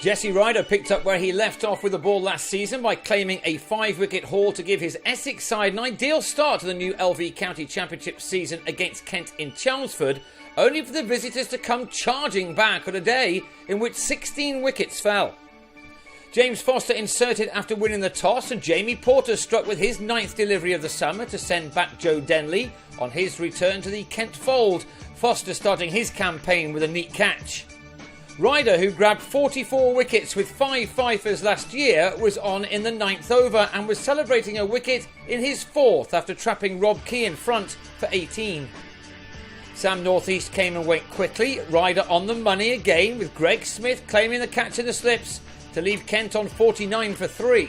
Jesse Ryder picked up where he left off with the ball last season by claiming a 5-wicket haul to give his Essex side an ideal start to the new LV County Championship season against Kent in Chelmsford, only for the visitors to come charging back on a day in which 16 wickets fell. James Foster inserted after winning the toss, and Jamie Porter struck with his 9th delivery of the summer to send back Joe Denley on his return to the Kent fold, Foster starting his campaign with a neat catch. Ryder, who grabbed 44 wickets with 5 fifers last year, was on in the 9th over and was celebrating a wicket in his 4th after trapping Rob Key in front for 18. Sam Northeast came and went quickly, Ryder on the money again, with Greg Smith claiming the catch in the slips to leave Kent on 49 for 3.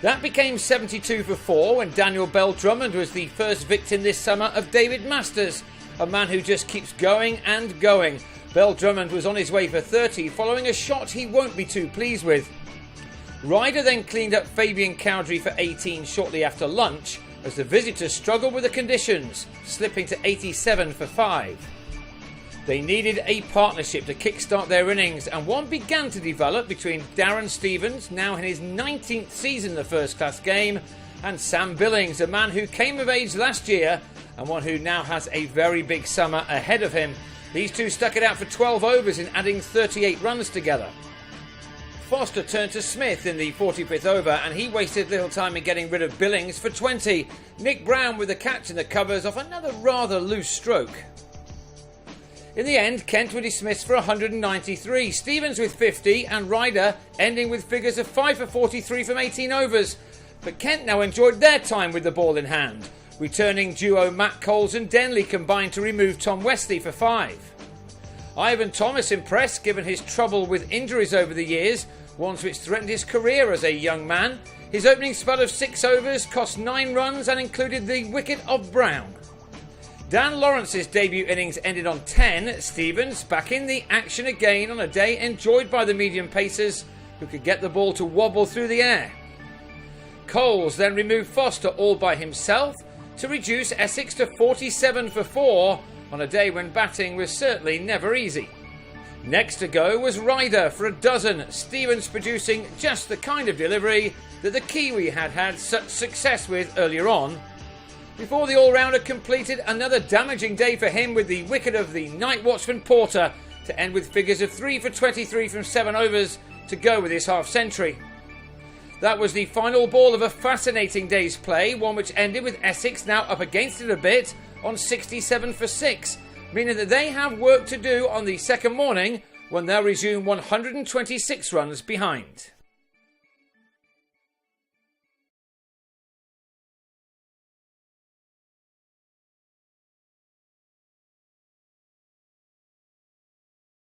That became 72 for 4 when Daniel Bell Drummond was the first victim this summer of David Masters, a man who just keeps going and going. Bell Drummond was on his way for 30 following a shot he won't be too pleased with. Ryder then cleaned up Fabian Cowdrey for 18 shortly after lunch as the visitors struggled with the conditions, slipping to 87 for 5. They needed a partnership to kickstart their innings, and one began to develop between Darren Stevens, now in his 19th season in the first-class game, and Sam Billings, a man who came of age last year and one who now has a very big summer ahead of him. These two stuck it out for 12 overs in adding 38 runs together. Foster turned to Smith in the 45th over, and he wasted little time in getting rid of Billings for 20. Nick Brown with the catch in the covers off another rather loose stroke. In the end, Kent were dismissed for 193, Stevens with 50 and Ryder ending with figures of 5 for 43 from 18 overs. But Kent now enjoyed their time with the ball in hand. Returning duo Matt Coles and Denley combined to remove Tom Westley for 5. Ivan Thomas impressed given his trouble with injuries over the years, ones which threatened his career as a young man. His opening spell of 6 overs cost 9 runs and included the wicket of Brown. Dan Lawrence's debut innings ended on 10. Stevens back in the action again on a day enjoyed by the medium pacers who could get the ball to wobble through the air. Coles then removed Foster all by himself to reduce Essex to 47 for 4 on a day when batting was certainly never easy. Next to go was Ryder for a dozen, Stevens producing just the kind of delivery that the Kiwi had such success with earlier on. Before the all-rounder completed another damaging day for him with the wicket of the night watchman Porter to end with figures of 3 for 23 from 7 overs to go with his half-century. That was the final ball of a fascinating day's play, one which ended with Essex now up against it a bit on 67 for 6, meaning that they have work to do on the second morning when they'll resume 126 runs behind.